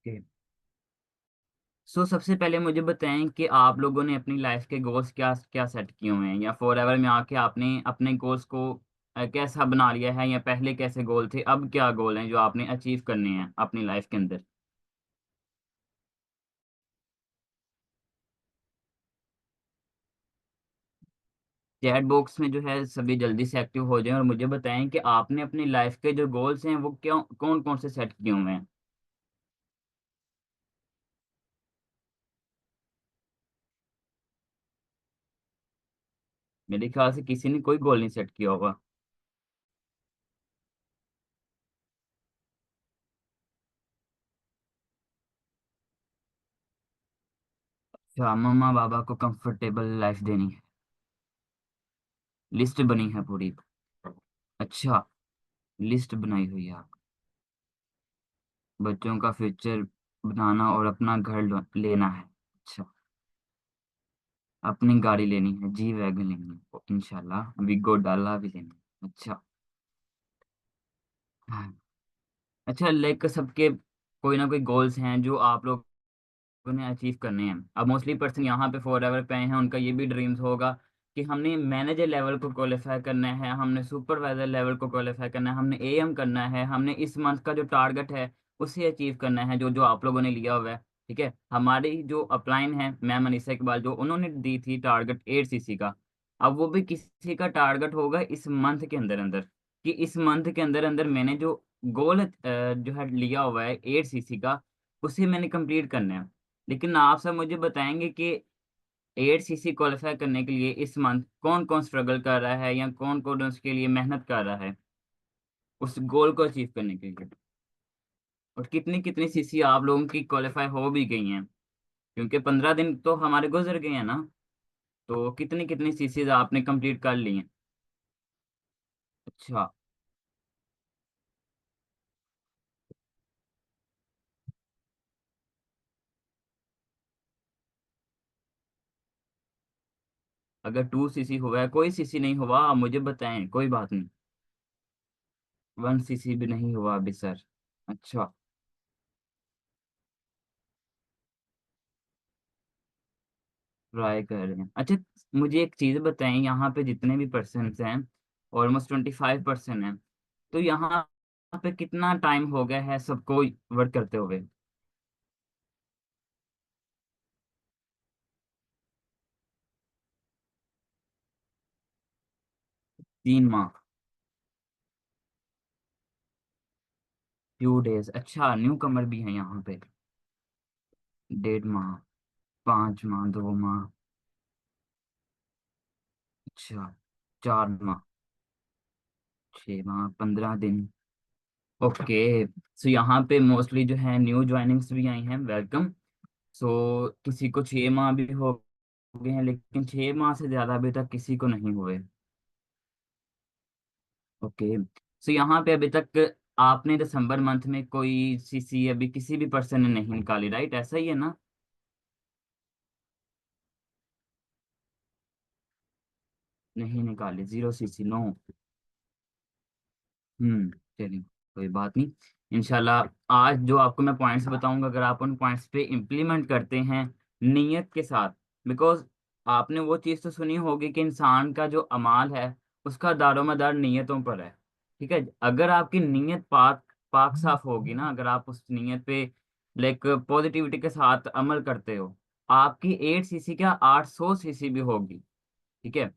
Okay. सो सबसे पहले मुझे बताएं कि आप लोगों ने अपनी लाइफ के गोल्स क्या क्या सेट किए हुए हैं, या फॉर एवर में आके आपने अपने गोल्स को कैसा बना लिया है, या पहले कैसे गोल थे, अब क्या गोल हैं जो आपने अचीव करने हैं अपनी लाइफ के अंदर। चैट बॉक्स में जो है सभी जल्दी से एक्टिव हो जाएं और मुझे बताएं कि आपने अपनी लाइफ के जो गोल्स हैं वो क्यों कौन कौन से सेट किए हुए हैं। मेरे ख्याल से किसी ने कोई गोल नहीं सेट किया होगा। अच्छा, मम्मा बाबा को कंफर्टेबल लाइफ देनी है। लिस्ट बनी है पूरी। अच्छा, लिस्ट बनाई हुई है। बच्चों का फ्यूचर बनाना और अपना घर लेना है। अच्छा, अपनी गाड़ी लेनी है, जी वैगन लेनी है इंशाल्लाह, विगो डाला भी लेना है। अच्छा। हाँ। अच्छा, लाइक सबके कोई ना कोई गोल्स हैं जो आप लोग उन्हें अचीव करने हैं। अब मोस्टली पर्सन यहाँ पे फॉर एवर पे हैं, उनका ये भी ड्रीम्स होगा कि हमने मैनेजर लेवल को क्वालिफाई करना है, हमने सुपरवाइजर लेवल को क्वालिफाई करना है, हमने एएम करना है, हमने इस मंथ का जो टारगेट है उसे अचीव करना है, जो जो आप लोगों ने लिया हुआ है। ठीक है, हमारी जो अपलाइन है मैम अनीसा इकबाल, जो उन्होंने दी थी टारगेट 8 सीसी का, अब वो भी किसी का टारगेट होगा इस मंथ के अंदर अंदर, कि इस मंथ के अंदर अंदर मैंने जो गोल जो है लिया हुआ है 8 सीसी का, उसे मैंने कंप्लीट करना है। लेकिन आप सब मुझे बताएंगे कि 8 सीसी क्वालिफाई करने के लिए इस मंथ कौन कौन स्ट्रगल कर रहा है, या कौन कौन उसके लिए मेहनत कर रहा है उस गोल को अचीव करने के लिए, और कितनी कितनी सीसी आप लोगों की क्वालिफाई हो भी गई हैं, क्योंकि 15 दिन तो हमारे गुजर गए हैं ना। तो कितनी कितनी सीसीज आपने कंप्लीट कर ली हैं। अच्छा। अगर 2 सीसी हुआ है, कोई सीसी नहीं हुआ, आप मुझे बताएं, कोई बात नहीं। 1 सीसी भी नहीं हुआ अभी सर। अच्छा। ट्राई कर रहे हैं, अच्छा। मुझे एक चीज बताएं, यहाँ पे जितने भी पर्सन हैं, ऑलमोस्ट 25% हैं, तो यहाँ पे कितना टाइम हो गया है सबको वर्क करते हुए। 3 माह। फ्यू डेज, अच्छा, न्यू कमर भी है यहाँ पे। 1.5 माह, 5 माह, 2 माह। अच्छा, 4 माह, 6 माह, 15 दिन। ओके। सो यहाँ पे मोस्टली जो है न्यू ज्वाइनिंग्स भी आई हैं, वेलकम। सो किसी को 6 माह भी हो गए हैं, लेकिन 6 माह से ज्यादा अभी तक किसी को नहीं हुए। ओके। सो यहाँ पे अभी तक आपने दिसंबर मंथ में कोई सीसी अभी किसी भी पर्सन ने नहीं निकाली, राइट? ऐसा ही है ना? नहीं निकाली, 0 सीसी, नो। चलिए, कोई बात नहीं। इंशाल्लाह आज जो आपको मैं पॉइंट्स बताऊंगा, अगर आप उन पॉइंट्स पे इम्प्लीमेंट करते हैं नीयत के साथ, बिकॉज आपने वो चीज़ तो सुनी होगी कि इंसान का जो अमाल है उसका दारोमदार नीयतों पर है। ठीक है, अगर आपकी नीयत पाक पाक साफ होगी ना, अगर आप उस नीयत पे लाइक पॉजिटिविटी के साथ अमल करते हो, आपकी 8 सीसी क्या 800 सीसी भी होगी। ठीक है,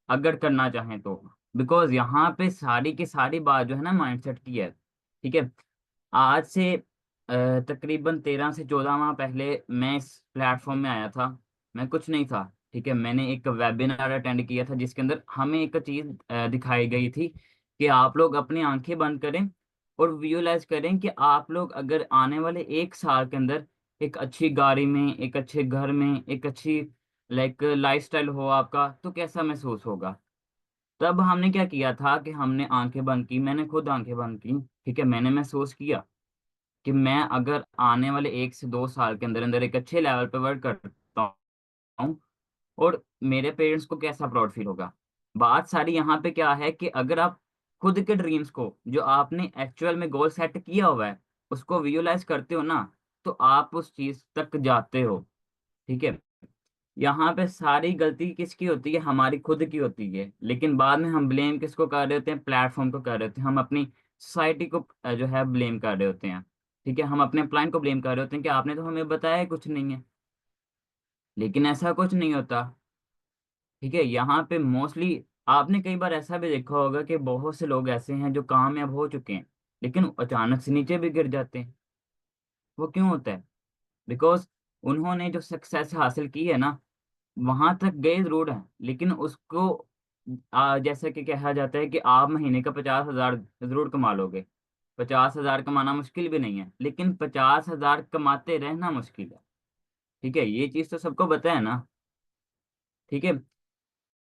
अगर करना चाहें तो। बिकॉज यहाँ पे सारी की सारी बात जो है ना माइंडसेट की है। ठीक है, आज से तकरीबन 13 से 14 माह पहले मैं इस प्लेटफॉर्म में आया था। मैं कुछ नहीं था। ठीक है, मैंने एक वेबिनार अटेंड किया था जिसके अंदर हमें एक चीज दिखाई गई थी कि आप लोग अपनी आंखें बंद करें और विजुअलाइज करें कि आप लोग अगर आने वाले 1 साल के अंदर एक अच्छी गाड़ी में, एक अच्छे घर में, एक अच्छी लाइक लाइफस्टाइल हो आपका, तो कैसा महसूस होगा। तब हमने क्या किया था कि हमने आंखें बंद की, मैंने खुद आंखें बंद की। ठीक है, मैंने महसूस किया कि मैं अगर आने वाले 1 से 2 साल के अंदर अंदर एक अच्छे लेवल पे वर्क करता हूँ, और मेरे पेरेंट्स को कैसा प्राउड फील होगा। बात सारी यहाँ पे क्या है कि अगर आप खुद के ड्रीम्स को, जो आपने एक्चुअल में गोल सेट किया हुआ है, उसको विजुअलाइज करते हो ना, तो आप उस चीज तक जाते हो। ठीक है। यहाँ पे सारी गलती किसकी होती है? हमारी खुद की होती है, लेकिन बाद में हम ब्लेम किसको कर रहे होते हैं? प्लेटफॉर्म को कर रहे होते हैं, हम अपनी सोसाइटी को जो है ब्लेम कर रहे होते हैं। ठीक है, हम अपने क्लाइंट को ब्लेम कर रहे होते हैं कि आपने तो हमें बताया ही कुछ नहीं है। लेकिन ऐसा कुछ नहीं होता। ठीक है, यहाँ पे मोस्टली आपने कई बार ऐसा भी देखा होगा कि बहुत से लोग ऐसे हैं जो कामयाब हो चुके हैं, लेकिन अचानक से नीचे भी गिर जाते हैं। वो क्यों होता है? बिकॉज उन्होंने जो सक्सेस हासिल की है ना, वहां तक गए जरूर है, लेकिन उसको जैसे कि कहा जाता है कि आप महीने का 50,000 जरूर कमा लोगे। 50,000 कमाना मुश्किल भी नहीं है, लेकिन 50,000 कमाते रहना मुश्किल है। ठीक है, ये चीज तो सबको पता है ना। ठीक है,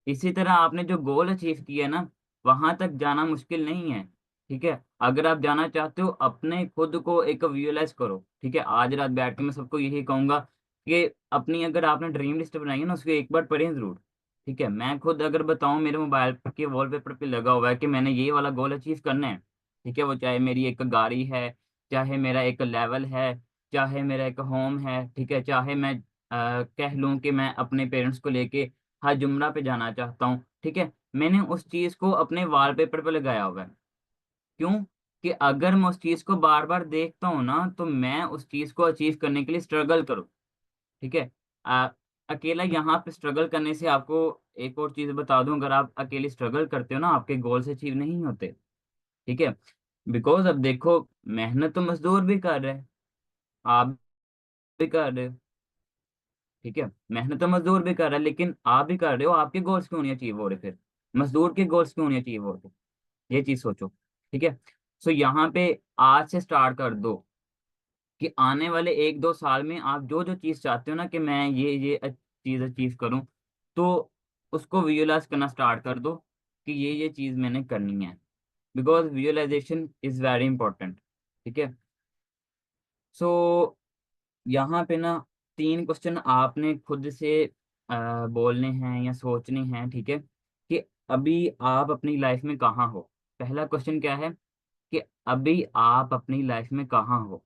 इसी तरह आपने जो गोल अचीव किया है ना, वहां तक जाना मुश्किल नहीं है। ठीक है, अगर आप जाना चाहते हो, अपने खुद को एक विजुअलाइज करो। ठीक है, आज रात बैठ के मैं सबको यही कहूंगा कि अपनी अगर आपने ड्रीम लिस्ट बनाई है ना, उसको एक बार पढ़ें जरूर। ठीक है, मैं खुद अगर बताऊं, मेरे मोबाइल के वॉलपेपर पे लगा हुआ है कि मैंने ये वाला गोल अचीव करना है। ठीक है, वो चाहे मेरी एक गाड़ी है, चाहे मेरा एक लेवल है, चाहे मेरा एक होम है। ठीक है, चाहे मैं कह लूं कि मैं अपने पेरेंट्स को लेके हाँ जुमरा पे जाना चाहता हूँ। ठीक है, मैंने उस चीज को अपने वॉलपेपर पे लगाया हुआ है। क्यों? कि अगर मैं उस चीज को बार बार देखता हूँ ना, तो मैं उस चीज को अचीव करने के लिए स्ट्रगल करूँ। ठीक है। आ, अकेला यहाँ पे स्ट्रगल करने से आपको एक और चीज बता दूं, अगर आप अकेले स्ट्रगल करते हो ना, आपके गोल्स अचीव नहीं होते। ठीक है, बिकॉज अब देखो, मेहनत तो मजदूर भी कर रहे हैं, आप भी कर रहे हो। ठीक है, मेहनत तो मजदूर भी कर रहा है, लेकिन आप भी कर रहे हो, आपके गोल्स क्यों नहीं अचीव हो रहे फिर? मजदूर के गोल्स क्यों नहीं अचीव हो रहे? ये चीज सोचो। ठीक है, सो यहाँ पे आज से स्टार्ट कर दो कि आने वाले 1-2 साल में आप जो जो चीज चाहते हो ना, कि मैं ये चीज अचीव करूं, तो उसको विजुअलाइज करना स्टार्ट कर दो कि ये चीज मैंने करनी है। Because visualisation is very important. ठीक है, सो यहाँ पे ना 3 क्वेश्चन आपने खुद से बोलने हैं या सोचने हैं। ठीक है, कि अभी आप अपनी लाइफ में कहाँ हो। पहला क्वेश्चन क्या है? कि अभी आप अपनी लाइफ में कहाँ हो।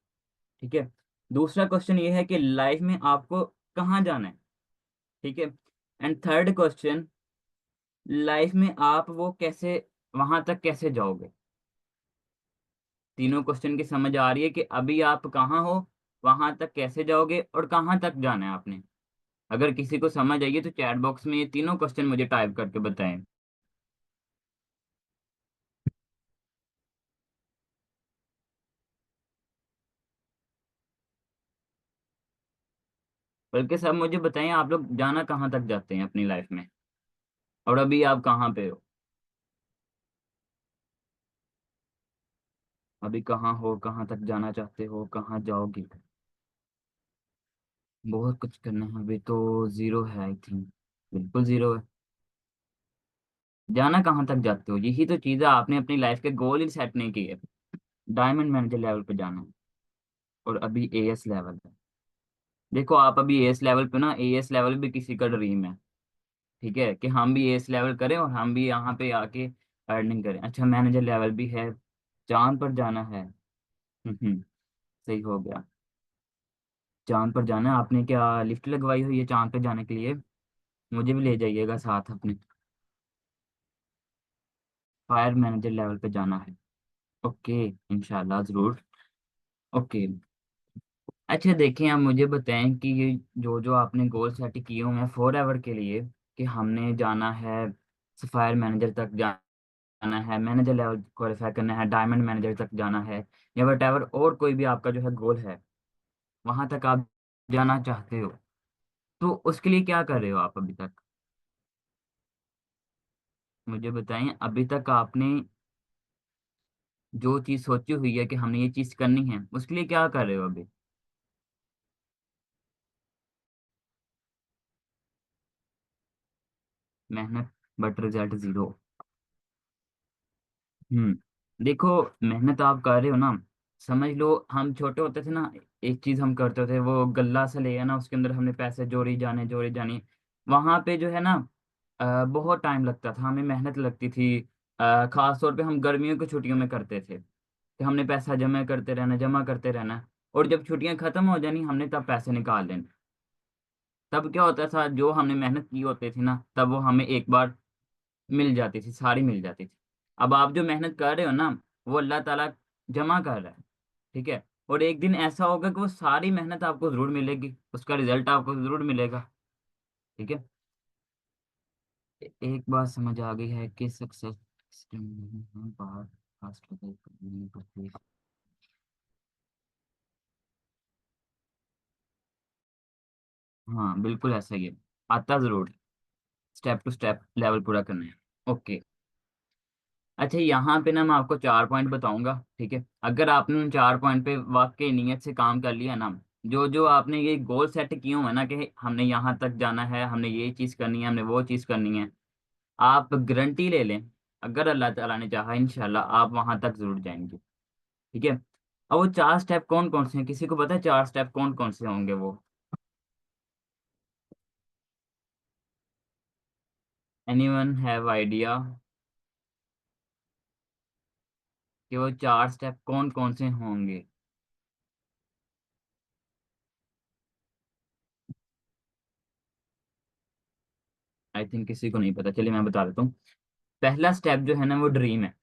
ठीक है, दूसरा क्वेश्चन ये है कि लाइफ में आपको कहाँ जाना है। ठीक है, एंड थर्ड क्वेश्चन, लाइफ में आप वो कैसे, वहां तक कैसे जाओगे। तीनों क्वेश्चन की समझ आ रही है कि अभी आप कहाँ हो, वहां तक कैसे जाओगे, और कहाँ तक जाना है आपने? अगर किसी को समझ आइए तो चैट बॉक्स में ये तीनों क्वेश्चन मुझे टाइप करके बताएं। बल्कि सब मुझे बताएं, आप लोग जाना कहाँ तक जाते हैं अपनी लाइफ में, और अभी आप कहाँ पे हो? अभी कहाँ हो, कहाँ तक जाना चाहते हो, कहाँ जाओगे? बहुत कुछ करना है अभी तो। जीरो है आई थिंक, बिल्कुल जीरो है। जाना कहाँ तक जाते हो, यही तो चीज़ है, आपने अपनी लाइफ के गोल ही सेट नहीं किए। डायमंड मैनेजर लेवल पे जाना है, और अभी एएस लेवल है। देखो, आप अभी एएस लेवल पे ना, एएस लेवल भी किसी का ड्रीम है। ठीक है, कि हम भी एएस लेवल करें और हम भी यहाँ पे आके अर्निंग करें। अच्छा, मैनेजर लेवल भी है, चांद पर जाना है। सही हो गया। चांद पर जाना है, आपने क्या लिफ्ट लगवाई हुई है चांद पर जाने के लिए? मुझे भी ले जाइएगा साथ अपने। फायर मैनेजर लेवल पे जाना है। ओके, इंशाल्लाह जरूर। ओके। अच्छा देखिए, आप मुझे बताएं कि ये जो जो आपने गोल सेट किए हुए हैं फॉर एवर के लिए, कि हमने जाना है सफायर मैनेजर तक जाना है, मैनेजर लेवल क्वालिफाई करना है, डायमंड मैनेजर तक जाना है, या वट एवर और कोई भी आपका जो है गोल है, वहां तक आप जाना चाहते हो, तो उसके लिए क्या कर रहे हो आप अभी तक? मुझे बताएं, अभी तक आपने जो चीज़ सोची हुई है कि हमने ये चीज़ करनी है, उसके लिए क्या कर रहे हो अभी? मेहनत, बट रिजल्ट जीरो। देखो, मेहनत आप कर रहे हो ना, समझ लो हम छोटे होते थे ना, एक चीज हम करते थे, वो गल्ला सा ले ना, उसके अंदर हमने पैसे जोड़ी जाने, वहां पे जो है ना, बहुत टाइम लगता था, हमें मेहनत लगती थी। खास तौर पे हम गर्मियों की छुट्टियों में करते थे, कि हमने पैसा जमा करते रहना, जमा करते रहना, और जब छुट्टियां खत्म हो जानी हमने तब पैसे निकाल लेने। तब क्या होता था, जो हमने मेहनत की होती थी ना, तब वो हमें एक बार मिल जाती थी, सारी मिल जाती थी। अब आप जो मेहनत कर रहे हो ना, वो अल्लाह ताला जमा कर रहा है। ठीक है। और एक दिन ऐसा होगा कि वो सारी मेहनत आपको जरूर मिलेगी, उसका रिजल्ट आपको जरूर मिलेगा। ठीक है। एक बात समझ आ गई है कि सक्सेस बाहर फास्ट नहीं पड़ती। हाँ बिल्कुल ऐसा ही है, आता जरूर, स्टेप टू स्टेप लेवल पूरा करना है। ओके। अच्छा, यहाँ पे ना मैं आपको 4 पॉइंट बताऊंगा। ठीक है, अगर आपने उन 4 पॉइंट पे वाकई नियत से काम कर लिया ना, जो जो आपने ये गोल सेट किए हुए हैं ना कि हमने यहाँ तक जाना है, हमने ये चीज़ करनी है, हमने वो चीज़ करनी है, आप गारंटी ले लें, अगर अल्लाह ताला ने चाहा इंशाल्लाह आप वहां तक जरूर जाएंगे। ठीक है। अब वो 4 स्टेप कौन कौन से हैं, किसी को पता है 4 स्टेप कौन कौन से होंगे वो? एनीवन हैव आइडिया कि वो 4 स्टेप कौन कौन से होंगे? आई थिंक किसी को नहीं पता, चलिए मैं बता देता हूँ। पहला स्टेप जो है ना वो ड्रीम है।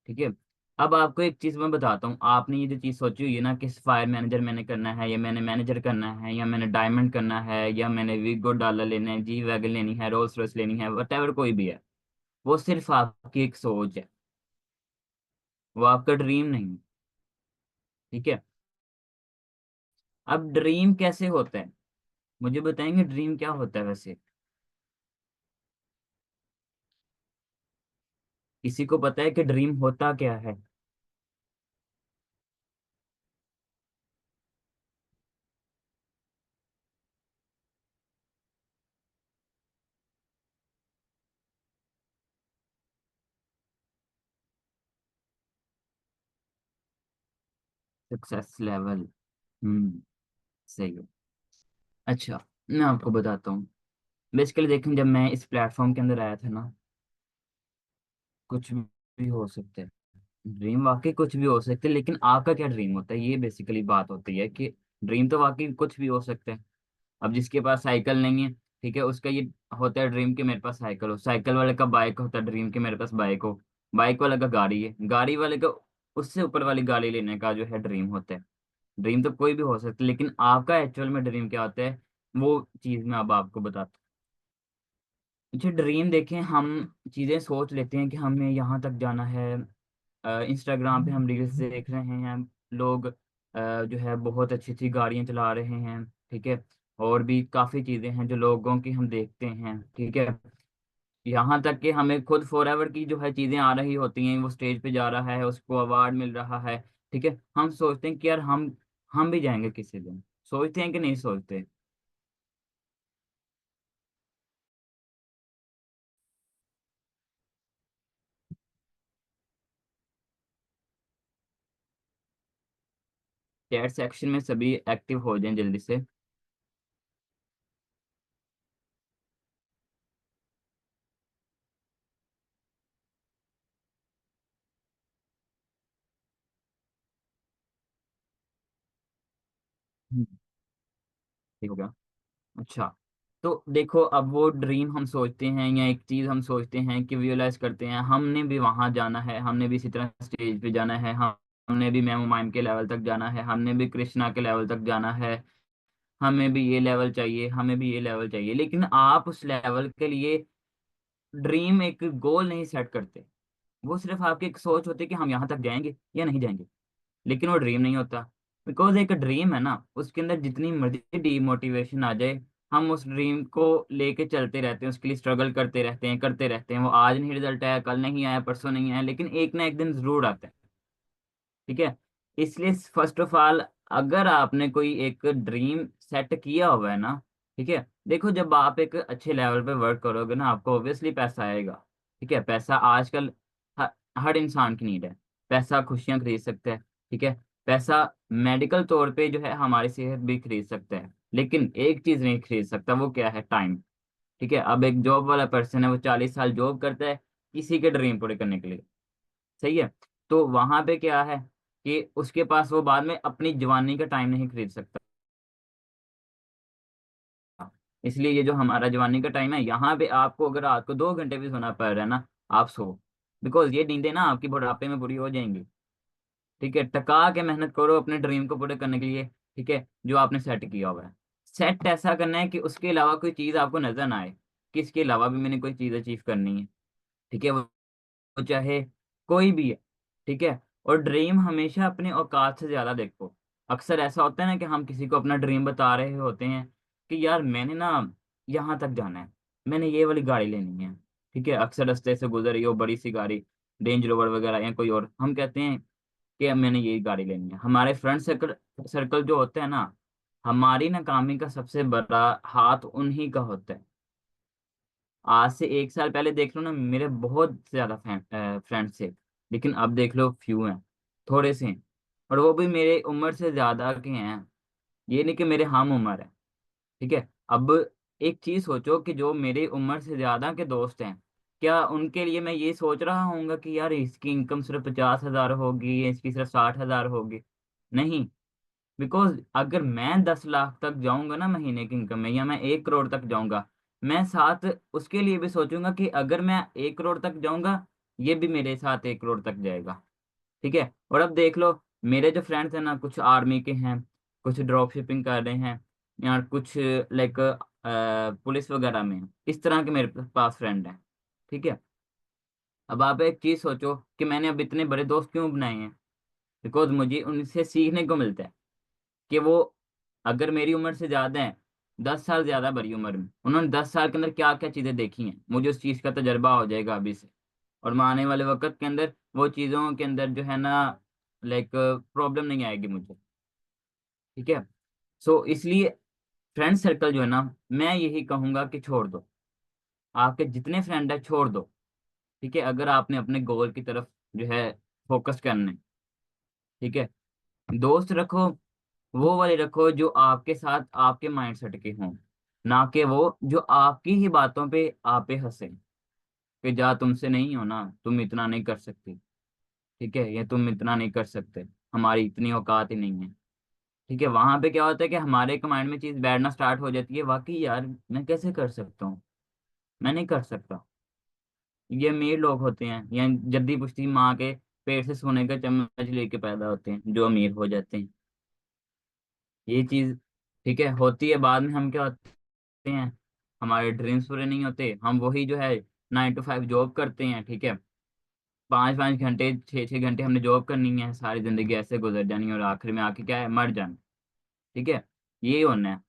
ठीक है। अब आपको एक चीज मैं बताता हूँ, आपने ये जो चीज सोची हुई है ना कि फायर मैनेजर मैंने करना है, या मैंने मैनेजर करना है, या मैंने डायमंड करना है, या मैंने वीगो डॉलर लेना है, जी वैगन लेनी है, रोल्स रॉयस लेनी है, वट कोई भी है, वो सिर्फ आपकी एक सोच है, वो आपका ड्रीम नहीं है। ठीक है। अब ड्रीम कैसे होता है, मुझे बताएंगे ड्रीम क्या होता है वैसे? किसी को पता है कि ड्रीम होता क्या है? Success level. हम्म। सही है। अच्छा, मैं आपको बताता हूँ। बेसिकली देखें, जब मैं इस प्लेटफॉर्म के अंदर आया था ना, कुछ भी हो सकता है, ड्रीम वाकई कुछ भी हो सकते हैं, लेकिन आपका क्या ड्रीम होता है, ये बेसिकली बात होती है कि ड्रीम तो वाकई कुछ भी हो सकता है। अब जिसके पास साइकिल नहीं है, ठीक है, उसका ये होता है ड्रीम कि मेरे पास साइकिल हो, साइकिल वाले का बाइक होता है ड्रीम कि मेरे पास बाइक हो, बाइक वाले का गाड़ी है, गाड़ी वाले का उससे ऊपर वाली गाड़ी लेने का जो है ड्रीम होता है। ड्रीम तो कोई भी हो सकता है, लेकिन आपका एक्चुअल में ड्रीम क्या होता है, वो चीज़ मैं अब आपको बताता हूँ। अच्छा, ड्रीम देखें, हम चीज़ें सोच लेते हैं कि हमें यहाँ तक जाना है। इंस्टाग्राम पे हम रील्स देख रहे हैं, लोग जो है बहुत अच्छी अच्छी गाड़ियां चला रहे हैं। ठीक है। और भी काफ़ी चीज़ें हैं जो लोगों की हम देखते हैं। ठीक है। यहाँ तक कि हमें खुद फॉरएवर की जो है चीज़ें आ रही होती हैं, वो स्टेज पे जा रहा है, उसको अवार्ड मिल रहा है। ठीक है। हम सोचते हैं कि यार हम भी जाएंगे किसी दिन, सोचते हैं कि नहीं सोचते? चैट सेक्शन में सभी एक्टिव हो जाएं जल्दी से। ठीक हो गया। अच्छा, तो देखो, अब वो ड्रीम हम सोचते हैं या एक चीज हम सोचते हैं कि विजुअलाइज करते हैं, हमने भी वहां जाना है, हमने भी इसी तरह स्टेज पे जाना है, हमने भी मैम माइम के लेवल तक जाना है, हमने भी कृष्णा के लेवल तक जाना है, हमें भी ये लेवल चाहिए, हमें भी ये लेवल चाहिए, लेकिन आप उस लेवल के लिए ड्रीम एक गोल नहीं सेट करते। वो सिर्फ आपकी एक सोच होती है कि हम यहाँ तक जाएंगे या नहीं जाएंगे, लेकिन वो ड्रीम नहीं होता। बिकॉज एक ड्रीम है ना, उसके अंदर जितनी मर्जी डीमोटिवेशन आ जाए, हम उस ड्रीम को लेके चलते रहते हैं, उसके लिए स्ट्रगल करते रहते हैं, करते रहते हैं। वो आज नहीं रिजल्ट आया, कल नहीं आया, परसों नहीं आया, लेकिन एक ना एक दिन जरूर आता है। ठीक है। इसलिए फर्स्ट ऑफ ऑल, अगर आपने कोई एक ड्रीम सेट किया हुआ है ना, ठीक है, देखो जब आप एक अच्छे लेवल पे वर्क करोगे ना, आपको ऑब्वियसली पैसा आएगा। ठीक है। पैसा आजकल हर, हर इंसान की नीड है। पैसा खुशियां खरीद सकता है। ठीक है। पैसा मेडिकल तौर पे जो है हमारी सेहत भी खरीद सकता है, लेकिन एक चीज नहीं खरीद सकता, वो क्या है? टाइम। ठीक है। अब एक जॉब वाला पर्सन है, वो 40 साल जॉब करता है किसी के ड्रीम पूरे करने के लिए। सही है। तो वहां पे क्या है, कि उसके पास वो बाद में अपनी जवानी का टाइम नहीं खरीद सकता। इसलिए ये जो हमारा जवानी का टाइम है, यहाँ पे आपको अगर रात को 2 घंटे भी सोना पड़ रहा है ना, आप सो, बिकॉज ये नींदें ना आपकी बुढ़ापे में पूरी हो जाएंगी। ठीक है, टका के मेहनत करो अपने ड्रीम को पूरे करने के लिए। ठीक है, जो आपने सेट किया हुआ है, सेट ऐसा करना है कि उसके अलावा कोई चीज आपको नजर ना आए कि इसके अलावा भी मैंने कोई चीज अचीव करनी है। ठीक है, वो चाहे कोई भी है। ठीक है, और ड्रीम हमेशा अपने औकात से ज्यादा देखो। अक्सर ऐसा होता है ना कि हम किसी को अपना ड्रीम बता रहे होते हैं कि यार मैंने ना यहाँ तक जाना है, मैंने ये वाली गाड़ी लेनी है। ठीक है, अक्सर रास्ते से गुजर रही हो बड़ी सी गाड़ी, रेंज रोवर वगैरह या कोई और, हम कहते हैं कि अब मैंने यही गाड़ी लेनी है। हमारे फ्रेंड सर्कल सर्कल जो होते हैं ना, हमारी नाकामी का सबसे बड़ा हाथ उन्हीं का होता है। आज से 1 साल पहले देख लो ना, मेरे बहुत ज्यादा फ्रेंड्स थे, लेकिन अब देख लो फ्यू हैं, थोड़े से हैं, और वो भी मेरे उम्र से ज्यादा के हैं, ये नहीं कि मेरे हम उम्र है। ठीक है, अब एक चीज सोचो कि जो मेरी उम्र से ज्यादा के दोस्त हैं, क्या उनके लिए मैं ये सोच रहा हूँ कि यार इसकी इनकम सिर्फ 50,000 होगी या इसकी सिर्फ 60,000 होगी? नहीं, बिकॉज अगर मैं 10 लाख तक जाऊंगा ना महीने की इनकम में, या मैं 1 करोड़ तक जाऊंगा, मैं साथ उसके लिए भी सोचूंगा कि अगर मैं 1 करोड़ तक जाऊंगा, ये भी मेरे साथ 1 करोड़ तक जाएगा। ठीक है, और अब देख लो, मेरे जो फ्रेंड्स हैं ना, कुछ आर्मी के हैं, कुछ ड्रॉप शिपिंग कर रहे हैं, या कुछ लाइक पुलिस वगैरह में हैं। इस तरह के मेरे पास फ्रेंड हैं। ठीक है, अब आप एक चीज सोचो कि मैंने अब इतने बड़े दोस्त क्यों बनाए हैं? बिकॉज मुझे उनसे सीखने को मिलता है कि वो अगर मेरी उम्र से ज्यादा है, 10 साल ज्यादा बड़ी उम्र में, उन्होंने 10 साल के अंदर क्या क्या चीजें देखी हैं, मुझे उस चीज का तजर्बा हो जाएगा अभी से, और मैं आने वाले वक्त के अंदर वो चीजों के अंदर जो है ना, लाइक प्रॉब्लम नहीं आएगी मुझे। ठीक है, सो इसलिए फ्रेंड सर्कल जो है ना, मैं यही कहूंगा कि छोड़ दो, आपके जितने फ्रेंड है छोड़ दो। ठीक है, अगर आपने अपने गोल की तरफ जो है फोकस करना है, ठीक है, दोस्त रखो, वो वाले रखो जो आपके साथ आपके माइंड सेट के हों, ना कि वो जो आपकी ही बातों पे आप पे हंसे कि जा तुमसे नहीं हो ना, तुम इतना नहीं कर सकते। ठीक है, ये तुम इतना नहीं कर सकते, हमारी इतनी औकात ही नहीं है। ठीक है, वहां पे क्या होता है कि हमारे एक माइंड में चीज बैठना स्टार्ट हो जाती है, वाकई यार मैं कैसे कर सकता हूँ, मैं नहीं कर सकता। ये अमीर लोग होते हैं, या जद्दी पुश्ती माँ के पेट से सोने का चम्मच लेके पैदा होते हैं जो अमीर हो जाते हैं, ये चीज। ठीक है, होती है बाद में, हम क्या होते हैं, हमारे ड्रीम्स पूरे नहीं होते, हम वही जो है 9 to 5 जॉब करते हैं। ठीक है, 5-5 घंटे 6-6 घंटे हमने जॉब करनी है, सारी जिंदगी ऐसे गुजर जानी है, और आखिर में आके क्या है, मर जाना। ठीक है, यही होना है।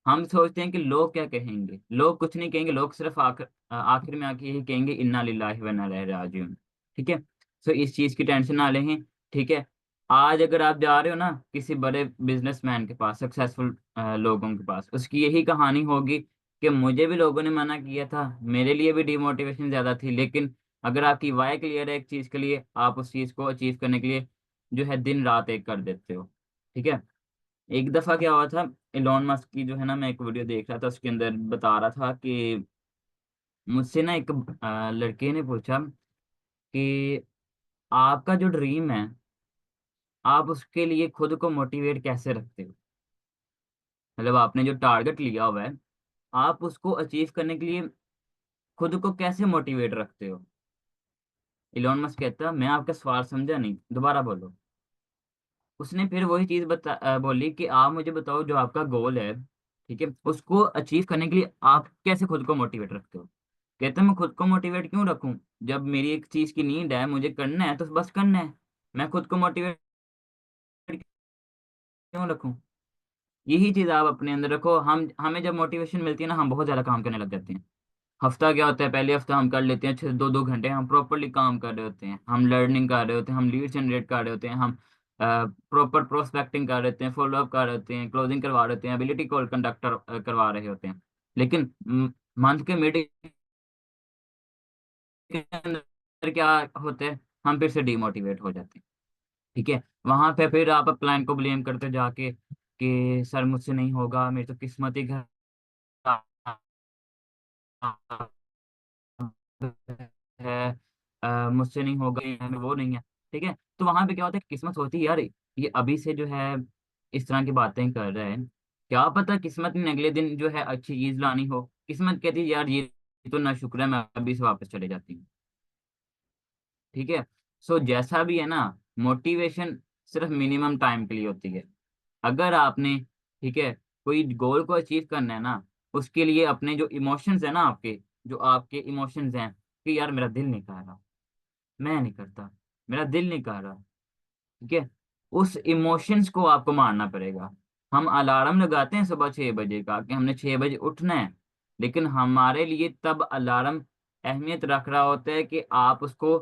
हम सोचते हैं कि लोग क्या कहेंगे, लोग कुछ नहीं कहेंगे, लोग सिर्फ आखिर में आके यही कहेंगे, इन्ना लिल्लाहि व इन्ना इलैहि राजिऊन। ठीक है, सो इस चीज की टेंशन ना लें। ठीक है, आज अगर आप जा रहे हो ना किसी बड़े बिजनेसमैन के पास, सक्सेसफुल लोगों के पास, उसकी यही कहानी होगी कि मुझे भी लोगों ने मना किया था, मेरे लिए भी डिमोटिवेशन ज्यादा थी, लेकिन अगर आपकी वाई क्लियर है एक चीज के लिए, आप उस चीज को अचीव करने के लिए जो है दिन रात एक कर देते हो। ठीक है, एक दफा क्या हुआ था, इलॉन मस्क की जो है ना, मैं एक वीडियो देख रहा था, उसके अंदर बता रहा था कि मुझसे ना एक लड़के ने पूछा कि आपका जो ड्रीम है, आप उसके लिए खुद को मोटिवेट कैसे रखते हो? मतलब आपने जो टारगेट लिया हुआ है, आप उसको अचीव करने के लिए खुद को कैसे मोटिवेट रखते हो? इलॉन मस्क कहता, मैं आपका सवाल समझा नहीं, दोबारा बोलो। उसने फिर वही चीज बोली कि आप मुझे बताओ, जो आपका गोल है, ठीक है, उसको अचीव करने के लिए आप कैसे खुद को मोटिवेट रखते हो? कहते हैं, मैं खुद को मोटिवेट क्यों रखूं, जब मेरी एक चीज की नीड है, मुझे करना है तो बस करना है, मैं खुद को मोटिवेट क्यों रखूं? यही चीज आप अपने अंदर रखो। हमें जब मोटिवेशन मिलती है ना, हम बहुत ज्यादा काम करने लग जाते हैं। हफ्ता क्या होता है, पहले हफ्ता हम कर लेते हैं 6 2 2 घंटे, हम प्रॉपरली काम कर रहे होते हैं, हम लर्निंग कर रहे होते हैं, हम लीड जनरेट कर रहे होते हैं, हम प्रॉपर प्रोस्पेक्टिंग कर रहे होते हैं, फॉलो अप कर रहे होते हैं, क्लोजिंग करवा रहे होते हैं, एबिलिटी कॉल कंडक्टर करवा रहे होते हैं। लेकिन मंथ के मिड के अंदर क्या होता है, हम फिर से डिमोटिवेट हो जाते हैं। ठीक है, वहां पे फिर आप प्लान को ब्लेम करते जाके कि सर मुझसे नहीं होगा, मेरी तो किस्मत ही खराब है, मुझसे नहीं होगा, ये है, वो नहीं है। ठीक है, तो वहां पे क्या होता है, किस्मत होती है यार, ये अभी से जो है इस तरह की बातें कर रहे हैं, क्या पता किस्मत ने अगले दिन जो है अच्छी चीज लानी हो। किस्मत कहती है यार ये तो ना शुक्र है, मैं अभी से वापस चले जाती हूँ। ठीक है। सो जैसा भी है ना, मोटिवेशन सिर्फ मिनिमम टाइम के लिए होती है। अगर आपने, ठीक है, कोई गोल को अचीव करना है ना, उसके लिए अपने जो इमोशंस है ना, आपके जो आपके इमोशंस हैं कि यार मेरा दिल नहीं कर रहा, मैं नहीं करता, मेरा दिल नहीं कर रहा, ठीक है, उस इमोशंस को आपको मारना पड़ेगा। हम अलार्म लगाते हैं सुबह 6 बजे का कि हमने 6 बजे उठना है, लेकिन हमारे लिए तब अलार्म अहमियत रख रहा होता है कि आप उसको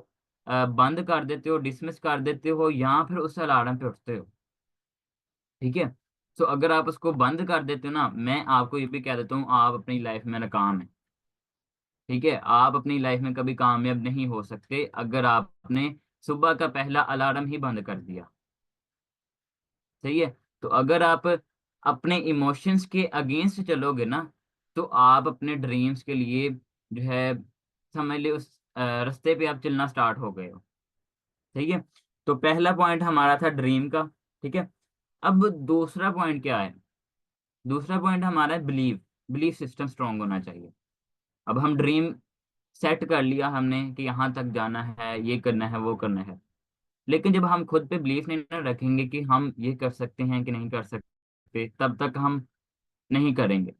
बंद कर देते हो, डिसमिस कर देते हो, या फिर उस अलार्म पे उठते हो। ठीक है। तो अगर आप उसको बंद कर देते हो ना, मैं आपको ये भी कह देता हूँ, आप अपनी लाइफ में नाकाम है। ठीक है, आप अपनी लाइफ में कभी कामयाब नहीं हो सकते अगर आपने सुबह का पहला अलार्म ही बंद कर दिया। सही है। तो अगर आप अपने इमोशंस के अगेंस्ट चलोगे ना, तो आप अपने ड्रीम्स के लिए जो है, समझ ले उस रास्ते पे आप चलना स्टार्ट हो गए हो। ठीक है। तो पहला पॉइंट हमारा था ड्रीम का। ठीक है। अब दूसरा पॉइंट क्या है? दूसरा पॉइंट हमारा है बिलीव। बिलीफ सिस्टम स्ट्रांग होना चाहिए। अब हम ड्रीम सेट कर लिया हमने कि यहाँ तक जाना है, ये करना है, वो करना है, लेकिन जब हम खुद पे बिलीफ नहीं ना रखेंगे कि हम ये कर सकते हैं कि नहीं कर सकते, तब तक हम नहीं करेंगे।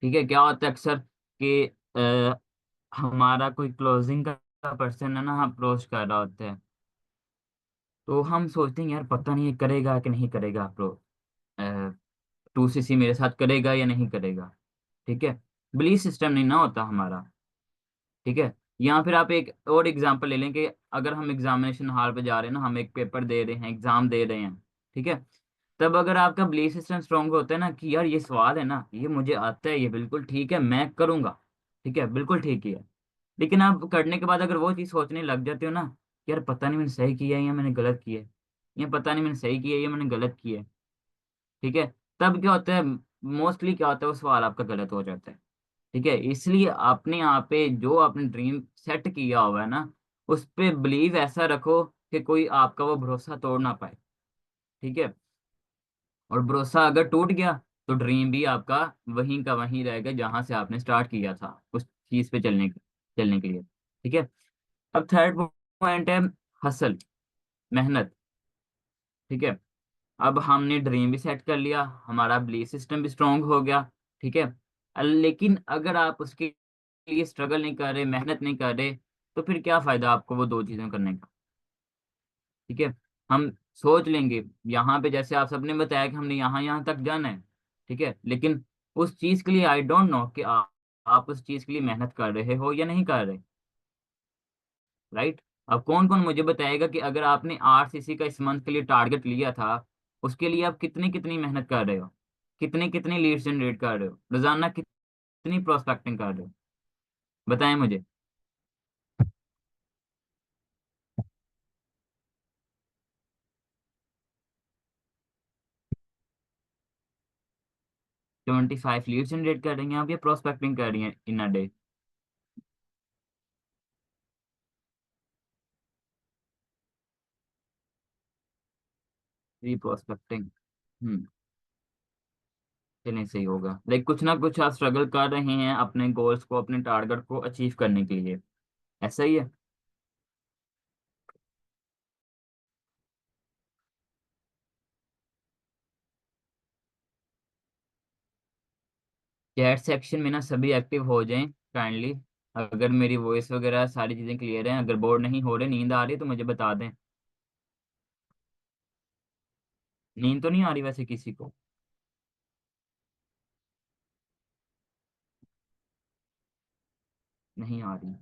ठीक है। क्या होता है अक्सर कि हमारा कोई क्लोजिंग का पर्सन है ना, अप्रोच कर रहा होता है, तो हम सोचते हैं यार पता नहीं ये करेगा कि नहीं करेगा, अप्रोच 2cc मेरे साथ करेगा या नहीं करेगा। ठीक है। बिलीफ सिस्टम नहीं ना होता हमारा। ठीक है। या फिर आप एक और एग्जांपल ले लें कि अगर हम एग्जामिनेशन हॉल पे जा रहे हैं ना, हम एक पेपर दे रहे हैं, एग्जाम दे रहे हैं, ठीक है, तब अगर आपका बिलीफ सिस्टम स्ट्रांग होता है ना कि यार ये सवाल है ना, ये मुझे आता है, ये बिल्कुल ठीक है, मैं करूंगा, ठीक है, बिल्कुल ठीक ही है, लेकिन आप करने के बाद अगर वो चीज़ सोचने लग जाते हो ना, यार पता नहीं मैंने सही किया है या मैंने गलत किया है, या पता नहीं मैंने सही किया है या मैंने गलत किया है, ठीक है, तब क्या होता है, मोस्टली क्या होता है, वो सवाल आपका गलत हो जाता है। ठीक है। इसलिए अपने आप पे जो आपने ड्रीम सेट किया हुआ है ना, उस पे बिलीव ऐसा रखो कि कोई आपका वो भरोसा तोड़ ना पाए। ठीक है। और भरोसा अगर टूट गया, तो ड्रीम भी आपका वहीं का वहीं रहेगा जहां से आपने स्टार्ट किया था उस चीज पे चलने के लिए। ठीक है। अब थर्ड पॉइंट है हसल, मेहनत। ठीक है। अब हमने ड्रीम भी सेट कर लिया, हमारा बिलीफ सिस्टम भी स्ट्रांग हो गया। ठीक है। लेकिन अगर आप उसके लिए स्ट्रगल नहीं कर रहे, मेहनत नहीं कर रहे, तो फिर क्या फायदा आपको वो दो चीजें करने का। ठीक है। हम सोच लेंगे यहाँ पे, जैसे आप सबने बताया कि हमने यहाँ यहाँ तक जाना है, ठीक है, लेकिन उस चीज के लिए आई डोंट नो कि आप उस चीज के लिए मेहनत कर रहे हो या नहीं कर रहे। राइट। अब कौन कौन मुझे बताएगा कि अगर आपने 8cc का इस मंथ के लिए टारगेट लिया था, उसके लिए आप कितनी कितनी मेहनत कर रहे हो, कितनी कितनी लीड जनरेट कर रहे हो, रोजाना कितनी प्रोस्पेक्टिंग कर रहे हो, बताएं मुझे। ट्वेंटी फाइव लीड जनरेट कर रही हैं आप, या प्रोस्पेक्टिंग कर रही हैं in a day? Pre prospecting. हम्म। चलिए सही होगा, लाइक कुछ ना कुछ आप स्ट्रगल कर रहे हैं अपने गोल्स को, अपने टारगेट को अचीव करने के लिए। ऐसा ही है। चैट सेक्शन में ना सभी एक्टिव हो जाएं काइंडली। अगर मेरी वॉइस वगैरह सारी चीज़ें क्लियर हैं, अगर बोर नहीं हो रहे, नींद आ रही है, तो मुझे बता दें। नींद तो नहीं आ रही वैसे किसी को? नहीं आ रही।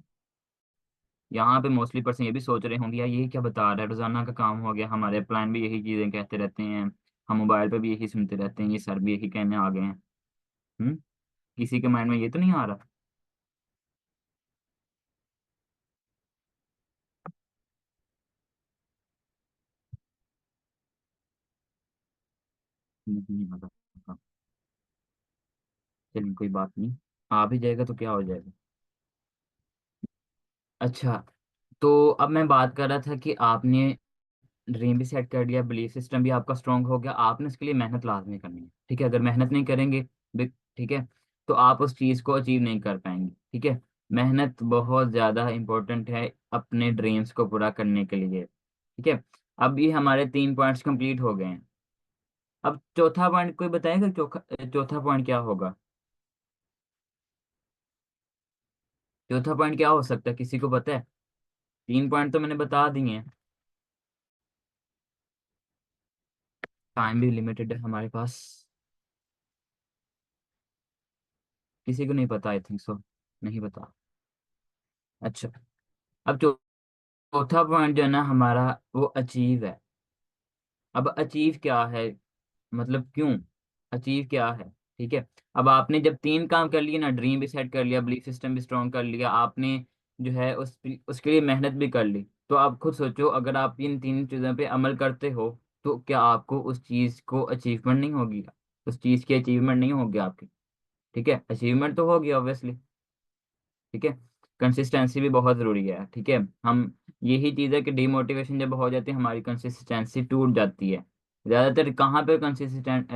यहाँ पे मोस्टली पर्सन ये भी सोच रहे होंगे यार ये क्या बता रहा है, रोजाना का काम हो गया, हमारे प्लान भी यही चीजें कहते रहते हैं, हम मोबाइल पे भी यही सुनते रहते हैं, ये सर भी यही कहने आ गए हैं। हम्म। किसी के माइंड में ये तो नहीं आ रहा? नहीं आ रहा। चलिए कोई बात नहीं, आ भी जाएगा तो क्या हो जाएगा। अच्छा। तो अब मैं बात कर रहा था कि आपने ड्रीम भी सेट कर लिया, बिलीफ सिस्टम भी आपका स्ट्रांग हो गया, आपने उसके लिए मेहनत लाजमी करनी है। ठीक है, अगर मेहनत नहीं करेंगे ठीक है, तो आप उस चीज़ को अचीव नहीं कर पाएंगे। ठीक है, मेहनत बहुत ज़्यादा इंपॉर्टेंट है अपने ड्रीम्स को पूरा करने के लिए। ठीक है, अब ये हमारे 3 पॉइंट्स कंप्लीट हो गए हैं। अब चौथा पॉइंट कोई बताएगा, चौथा पॉइंट क्या होगा? चौथा पॉइंट क्या हो सकता है, किसी को पता है? 3 पॉइंट तो मैंने बता दिए हैं। टाइम भी लिमिटेड है हमारे पास। किसी को नहीं पता, आई थिंक सो, नहीं पता। अच्छा, अब चौथा पॉइंट जो है ना हमारा, वो अचीव है। अब अचीव क्या है, मतलब क्यों अचीव क्या है? ठीक है, अब आपने जब 3 काम कर लिए ना, ड्रीम भी सेट कर लिया, बिलीफ सिस्टम भी स्ट्रॉन्ग कर लिया आपने, जो है उसके लिए मेहनत भी कर ली, तो आप खुद सोचो, अगर आप इन 3 चीज़ों पे अमल करते हो, तो क्या आपको उस चीज़ को अचीवमेंट नहीं होगी? उस चीज़ की अचीवमेंट नहीं होगी आपकी? ठीक है, अचीवमेंट तो होगी ऑब्वियसली। ठीक है, कंसिस्टेंसी भी बहुत ज़रूरी है। ठीक है, हम, यही चीज़ है कि डिमोटिवेशन जब हो जाती है, हमारी कंसिस्टेंसी टूट जाती है। ज़्यादातर कहाँ पे कंसिस्टेंट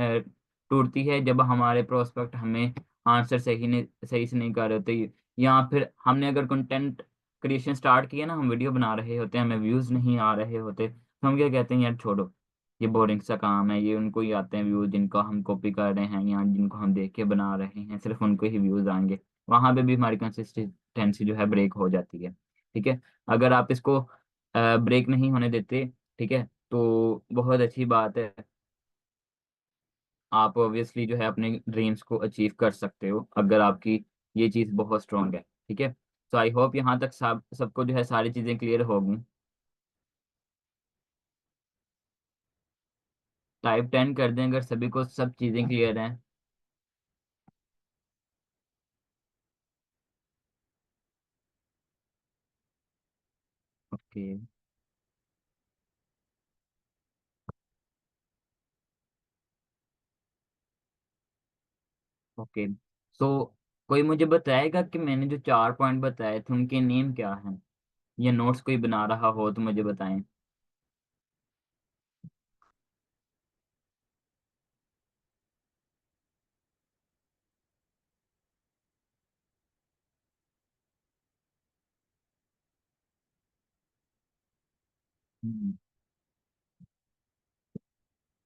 टूटती है? जब हमारे प्रोस्पेक्ट हमें आंसर सही से नहीं कर रहे होते, या फिर हमने अगर कंटेंट क्रिएशन स्टार्ट किया ना, हम वीडियो बना रहे होते हैं, हमें व्यूज़ नहीं आ रहे होते, तो हम क्या कहते हैं, यार छोड़ो, ये बोरिंग सा काम है, ये उनको ही आते हैं व्यूज़ जिनको हम कॉपी कर रहे हैं, या जिनको हम देख के बना रहे हैं, सिर्फ उनको ही व्यूज़ आएंगे। वहां पे भी हमारी कंसिस्टेंसी जो है ब्रेक हो जाती है। ठीक है, अगर आप इसको ब्रेक नहीं होने देते, ठीक है, तो बहुत अच्छी बात है, आप ऑब्वियसली जो है अपने ड्रीम्स को अचीव कर सकते हो, अगर आपकी ये चीज़ बहुत स्ट्रांग है। ठीक है, तो आई होप यहाँ तक सबको जो है सारी चीज़ें क्लियर होगी। टाइप 10 कर दें अगर सभी को सब चीज़ें क्लियर हैं। ओके। ओके, सो कोई मुझे बताएगा कि मैंने जो 4 पॉइंट बताए थे उनके नेम क्या हैं? या नोट्स कोई बना रहा हो तो मुझे बताएं।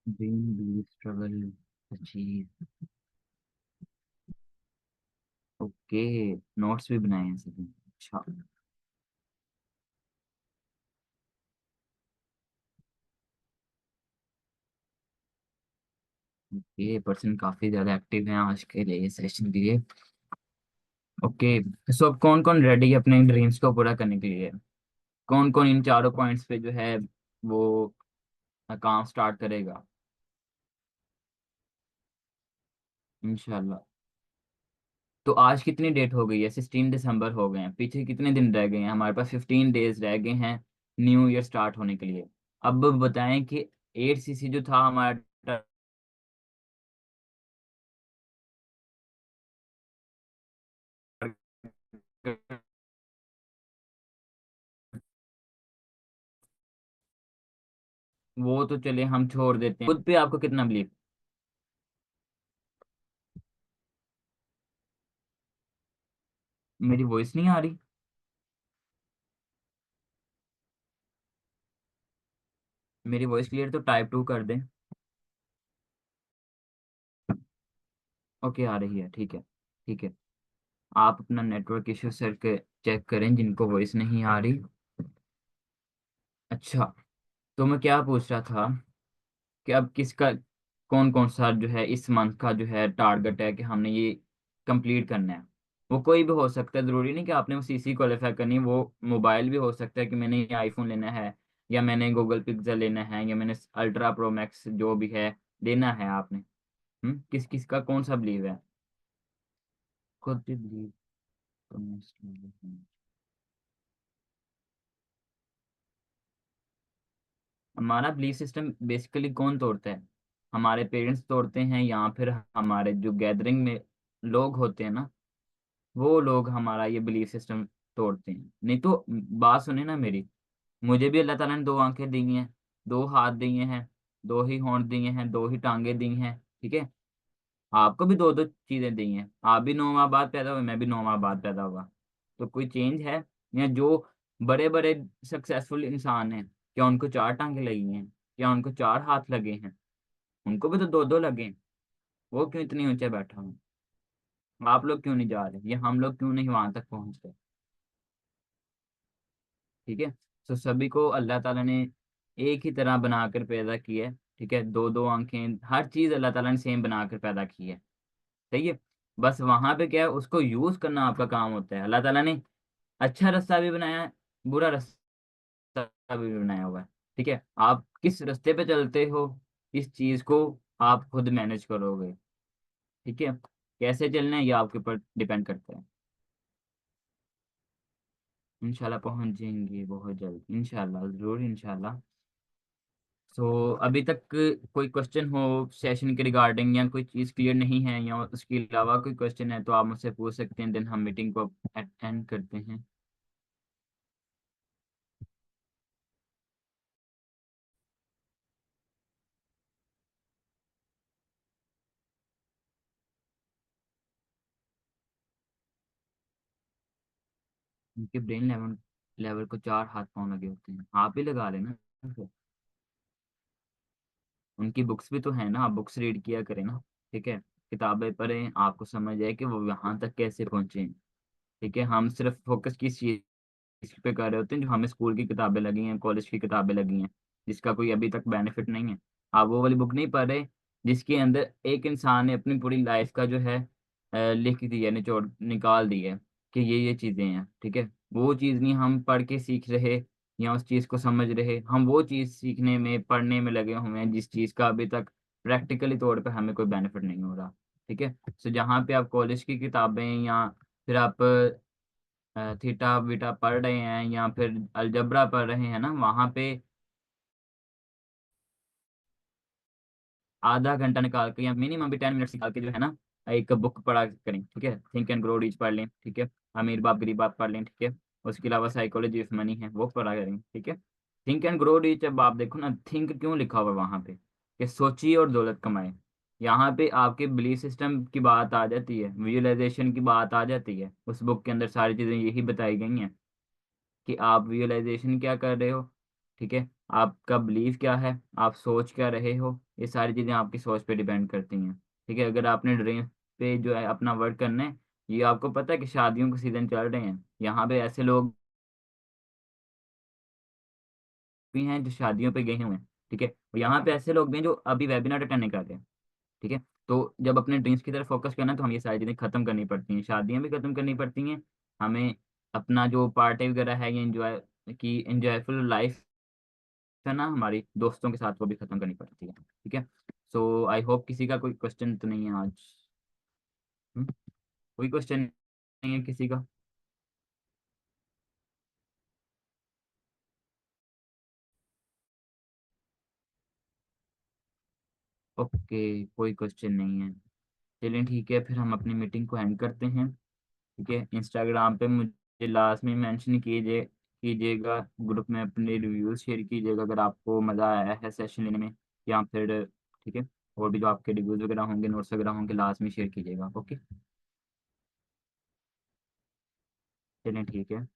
Dream, believe, struggle, achieve. Okay, notes भी बनाए हैं सभी। अच्छा। ये पर्सन काफी ज्यादा एक्टिव हैं आज के लिए, सेशन के लिए। ओके, सो अब कौन कौन रेडी है अपने ड्रीम्स को पूरा करने के लिए? कौन कौन इन चारों पॉइंट्स पे जो है वो काम स्टार्ट करेगा? इंशाल्लाह। तो आज कितनी डेट हो गई है? 16 दिसंबर हो गए हैं, पीछे कितने दिन रह गए हैं? हमारे पास 15 डेज रह गए हैं न्यू ईयर स्टार्ट होने के लिए। अब बताएं कि 8 सीसी जो था हमारा, वो तो चले हम छोड़ देते हैं, खुद पे आपको कितना बिलीव? मेरी वॉइस नहीं आ रही? मेरी वॉइस क्लियर तो टाइप 2 कर दें। ओके, आ रही है, ठीक है। ठीक है, आप अपना नेटवर्क इश्यू सर के चेक करें जिनको वॉइस नहीं आ रही। अच्छा, तो मैं क्या पूछ रहा था कि अब किसका, कौन कौन सा जो है इस मंथ का जो है टारगेट है कि हमने ये कंप्लीट करना है? वो कोई भी हो सकता है, ज़रूरी नहीं कि आपने वो सीसी क्वालिफाई करनी है, वो मोबाइल भी हो सकता है कि मैंने ये आईफोन लेना है, या मैंने गूगल पिक्सल लेना है, या मैंने अल्ट्रा प्रो मैक्स जो भी है लेना है आपने। किस किस का कौन सा बिलीव है? खुद भी बिलीव करना चाहिए। हमारा बिलीफ सिस्टम बेसिकली कौन तोड़ता है? हमारे पेरेंट्स तोड़ते हैं, या फिर हमारे जो गैदरिंग में लोग होते हैं ना, वो लोग हमारा ये बिलीफ सिस्टम तोड़ते हैं। नहीं तो बात सुने ना मेरी, मुझे भी अल्लाह ताला ने दो आंखें दी हैं, दो हाथ दिए हैं, दो ही होंठ दिए हैं, दो ही टांगे दी हैं, ठीक है। आपको भी दो दो चीजें दी हैं, आप भी 9 माह बाद पैदा हुए, मैं भी 9 माह बाद पैदा हुआ। तो कोई चेंज है? या जो बड़े बड़े सक्सेसफुल इंसान हैं, क्या उनको चार टांगे लगी हैं? क्या उनको चार हाथ लगे हैं? उनको भी तो दो दो लगे हैं। वो क्यों इतनी ऊंचे बैठा हूँ? आप लोग क्यों नहीं जा रहे, या हम लोग क्यों नहीं वहां तक पहुंच रहे? ठीक है। तो सभी को अल्लाह ताला ने एक ही तरह बनाकर पैदा किया है, ठीक है। दो दो आंखें, हर चीज अल्लाह ताला ने सेम बनाकर पैदा की है, सही है। बस वहां पे क्या है, उसको यूज करना आपका काम होता है। अल्लाह ताला ने अच्छा रास्ता भी बनाया है, बुरा रास्ता भी बनाया हुआ है, ठीक है। आप किस रास्ते पे चलते हो, इस चीज को आप खुद मैनेज करोगे, ठीक है। कैसे चलना है ये आपके ऊपर डिपेंड करता है। इंशाल्लाह पहुंच जाएंगे बहुत जल्द, इंशाल्लाह जरूर, इंशाल्लाह। सो अभी तक कोई क्वेश्चन हो सेशन के रिगार्डिंग, या कोई चीज़ क्लियर नहीं है, या उसके अलावा कोई क्वेश्चन है, तो आप मुझसे पूछ सकते हैं, देन हम मीटिंग को अटेंड करते हैं। उनके ब्रेन लेवल लेवल को चार हाथ पाँव लगे होते हैं, आप ही लगा लेना फिर। उनकी बुक्स भी तो है ना, आप बुक्स रीड किया करें ना, ठीक है। किताबें पढ़ें, आपको समझ आए कि वो यहाँ तक कैसे पहुंचे हैं, ठीक है। हम सिर्फ फोकस किस चीज़ इस पे कर रहे होते हैं, जो हमें स्कूल की किताबें लगी हैं, कॉलेज की किताबें लगी हैं, जिसका कोई अभी तक बेनिफिट नहीं है। आप वो वाली बुक नहीं पढ़ रहे, जिसके अंदर एक इंसान ने अपनी पूरी लाइफ का जो है लिख दिया, निचोड़ निकाल दी है कि ये चीज़ें हैं, ठीक है। वो चीज़ नहीं हम पढ़ के सीख रहे, या उस चीज़ को समझ रहे, हम वो चीज़ सीखने में, पढ़ने में लगे हुए हैं, जिस चीज़ का अभी तक प्रैक्टिकली तौर पे हमें कोई बेनिफिट नहीं हो रहा, ठीक है। सो जहाँ पे आप कॉलेज की किताबें, या फिर आप थीटा बीटा पढ़ रहे हैं, या फिर अलजबरा पढ़ रहे हैं ना, वहां पे आधा घंटा निकाल के, या मिनिमम भी 10 मिनट्स निकाल के जो है ना, एक बुक पढ़ा करें, ठीक है। थिंक एंड ग्रो रिच पढ़ लें, ठीक है। अमीर बाप गरीब बाप पढ़ लें, ठीक है। उसके अलावा साइकोलॉजी ऑफ मनी है, वो पढ़ा करें, ठीक है। थिंक एंड ग्रो रिच, अब आप देखो ना, थिंक क्यों लिखा हुआ है वहां पे, कि सोचिए और दौलत कमाए। यहाँ पे आपके बिलीफ सिस्टम की बात आ जाती है, विजुअलाइजेशन की बात आ जाती है। उस बुक के अंदर सारी चीजें यही बताई गई हैं कि आप विजुअलाइजेशन क्या कर रहे हो, ठीक है। आपका बिलीव क्या है, आप सोच क्या रहे हो, ये सारी चीज़ें आपकी सोच पे डिपेंड करती हैं, ठीक है। अगर आपने ड्रीम पे जो है अपना वर्क करना है, ये आपको पता है कि शादियों के सीजन चल रहे हैं, यहाँ पे ऐसे लोग भी हैं जो शादियों पे गए हुए हैं, ठीक है। और यहाँ पे ऐसे लोग भी हैं जो अभी वेबिनार अटेंड नहीं कर रहे हैं, ठीक है। तो जब अपने ड्रीम्स की तरफ फोकस करना है, तो हम ये सारी चीज़ें खत्म करनी पड़ती हैं, शादियाँ भी खत्म करनी पड़ती हैं हमें। अपना जो पार्टी वगैरह है, ये इंजॉय की इंजॉयफुल लाइफ है ना हमारी दोस्तों के साथ, वो भी खत्म करनी पड़ती है, ठीक है। सो आई होप किसी का कोई क्वेश्चन तो नहीं है आज। हम्म? कोई क्वेश्चन नहीं है किसी का? ओके, कोई क्वेश्चन नहीं है। चलिए ठीक है, फिर हम अपनी मीटिंग को एंड करते हैं, ठीक है। इंस्टाग्राम पे मुझे लास्ट में मेंशन कीजिएगा, ग्रुप में अपने रिव्यूज शेयर कीजिएगा अगर आपको मज़ा आया है सेशन लेने में, या फिर, ठीक है। और भी जो आपके रिव्यूज वगैरह होंगे, नोट्स वगैरह होंगे, लास्ट में शेयर कीजिएगा, ओके। चलिए ठीक है।